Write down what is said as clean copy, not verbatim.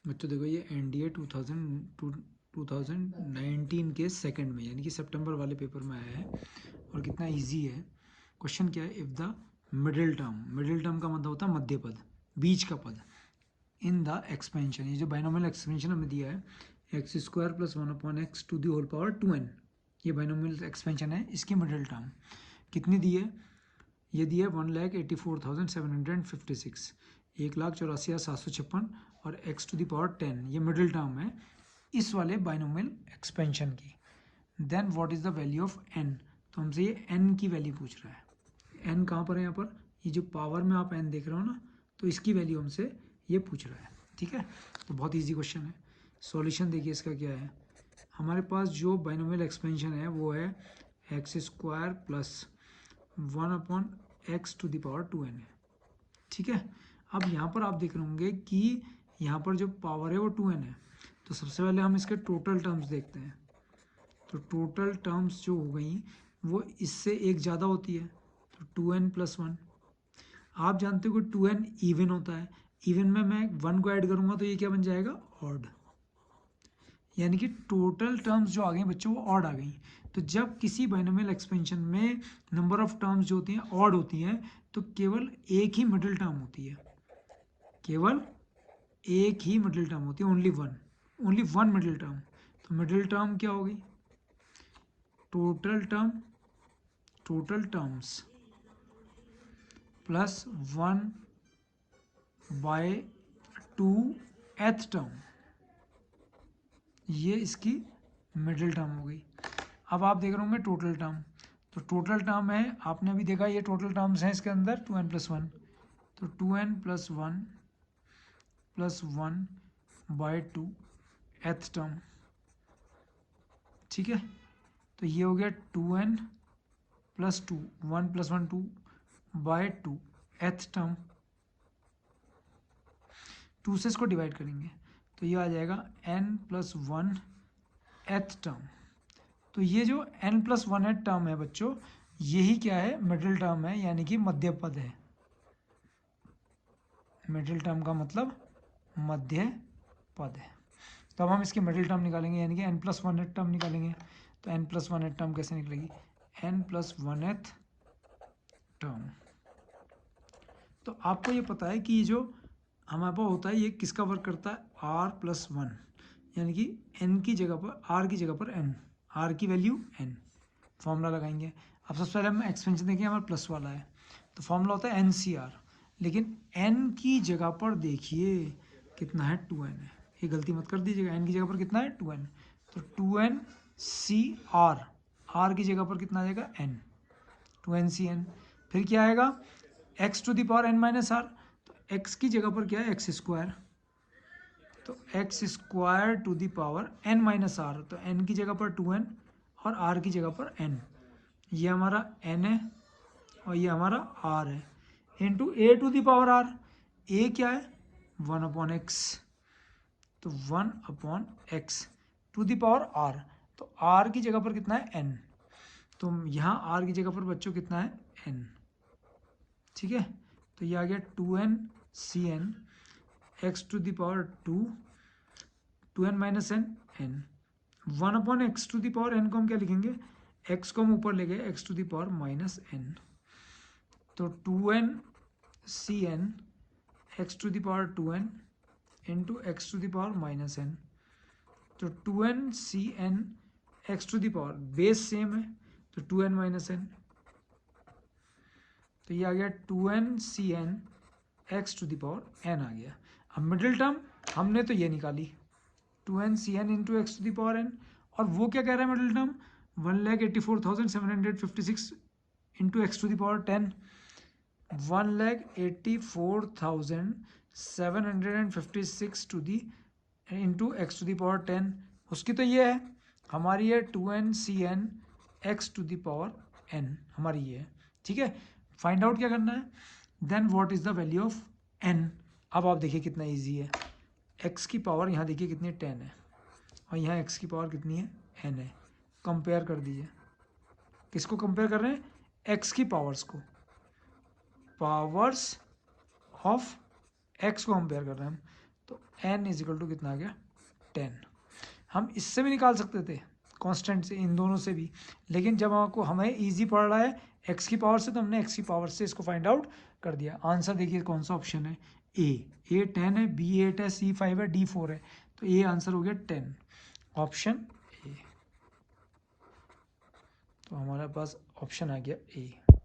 बच्चों देखो ये एनडीए 2019 के सेकंड में यानी कि सितंबर वाले पेपर में आया है और कितना इजी है। क्वेश्चन क्या है, इफ़ द मिडिल टर्म का मतलब होता है मध्य पद, बीच का पद, इन द एक्सपेंशन, ये जो बाइनोमियल एक्सपेंशन हमें दिया है x square plus 1/x to the whole power 2n, ये बाइनोमियल एक्सपेंशन है, इसकी मिडिल टर्म कितनी दी है, ये दी है 1,84,756, 1,84,756 और x टू दी पावर 10, ये मिडिल टर्म है इस वाले बाइनोमियल एक्सपेंशन की। Then what is the value of n, तो हमसे ये n की वैल्यू पूछ रहा है। n कहाँ पर है, यहाँ पर ये जो पावर में आप n देख रहे हो ना, तो इसकी वैल्यू हमसे ये पूछ रहा है। ठीक है, तो बहुत ईजी क्वेश्चन है। सॉल्यूशन देखिए इसका क्या है, हमारे पास जो बाइनोमियल एक्सपेंशन है वो है x square plus 1/x to the power 2n है। ठीक है, अब यहाँ पर आप देख रहे होंगे कि यहाँ पर जो पावर है वो 2n है, तो सबसे पहले हम इसके टोटल टर्म्स देखते हैं। तो टोटल टर्म्स जो हो गई वो इससे एक ज़्यादा होती है, तो 2n प्लस 1। आप जानते हो कि 2n इवन होता है, इवन में मैं 1 को ऐड करूँगा तो ये क्या बन जाएगा, ऑड, यानी कि टोटल टर्म्स जो आ गई बच्चों वो ऑड आ गई। तो जब किसी बाइनोमियल एक्सपेंशन में नंबर ऑफ टर्म्स जो होती हैं ऑड होती हैं तो केवल एक ही मिडिल टर्म होती है, केवल एक ही मिडिल टर्म होती है, ओनली वन मिडिल टर्म। तो मिडिल टर्म क्या होगी, total terms plus 1/2th term, ये इसकी मिडिल टर्म हो गई। अब आप देख रहे होंगे टोटल टर्म, तो टोटल टर्म है, आपने अभी देखा ये टोटल टर्म्स हैं इसके अंदर 2n प्लस 1, तो 2n plus 1 plus 1/2th term. ठीक है, तो ये हो गया 2n plus 2, 1 plus 1 2/2th term. 2 से इसको डिवाइड करेंगे तो ये आ जाएगा n प्लस 1th टर्म। तो ये जो n प्लस 1th टर्म है बच्चों, यही क्या है, मिडिल टर्म है, यानी कि मध्य पद है। मिडिल टर्म का मतलब मध्य पद है। तो अब हम इसकी मिडिल टर्म निकालेंगे, यानी कि n प्लस 1th टर्म निकालेंगे। तो n प्लस 1th टर्म कैसे निकलेगी, n प्लस 1th टर्म। तो आपको ये पता है कि ये जो हमारे पास होता है ये किसका वर्क करता है, r प्लस 1, यानी कि n की जगह पर r की जगह पर n, r की वैल्यू n, फॉर्मूला लगाएंगे। अब सबसे पहले हम एक्सपेंशन देखिए, हमारा प्लस वाला है तो फॉर्मूला होता है NCR, लेकिन n की जगह पर देखिए कितना है, 2n है, ये गलती मत कर दीजिएगा, n की जगह पर कितना है 2n, तो 2NCR, r की जगह पर कितना आ जाएगा n, 2NCN। फिर क्या आएगा, x to the power n minus r, तो x की जगह पर क्या है एक्स स्क्वायर, तो x square to the power n minus r, तो n की जगह पर 2n और r की जगह पर n, ये हमारा n है और ये हमारा r है, into a to the power r, a क्या है 1/x, तो 1/x to the power r, तो r की जगह पर कितना है n, तो यहाँ r की जगह पर बच्चों कितना है n। ठीक है, तो ये आ गया 2NCN x to the power 2n minus n, 1/x to the power n को हम क्या लिखेंगे, x को हम ऊपर ले गए x to the power minus n, तो 2NCN x to the power 2n into x to the power minus n, तो 2NCN x to the power, base same है तो 2n माइनस n, तो ये आ गया 2NCN x to the power n आ गया। अब मिडिल टर्म हमने तो ये निकाली 2NCN into x to the power n, और वो क्या कह रहा है middle term 1,84,756 into x to the power 10, 1,84,756 to the into x to the power 10, उसकी तो ये है, हमारी है 2NCN x to the power n, हमारी ये है। ठीक है, फाइंड आउट क्या करना है, then what is the value of n। अब आप देखिए कितना इजी है, x की पावर यहाँ देखिए कितनी 10 है और यहाँ x की पावर कितनी है n है, कंपेयर कर दीजिए, किसको कंपेयर कर रहे हैं, x की पावर्स को, पावर्स ऑफ x को कंपेयर कर रहे हैं हम, तो n इज इक्वल टू कितना आ गया 10। हम इससे भी निकाल सकते थे कांस्टेंट से, इन दोनों से भी, लेकिन जब आपको हमें इजी पड़ रहा है x की पावर से तो हमने x की पावर से इसको फाइंड आउट कर दिया। आंसर देखिए कौन सा ऑप्शन है, ए 10 है, बी 8 है, सी 5 है, डी 4 है, तो ये आंसर हो गया 10, ऑप्शन ए। तो हमारे पास ऑप्शन आ गया ए।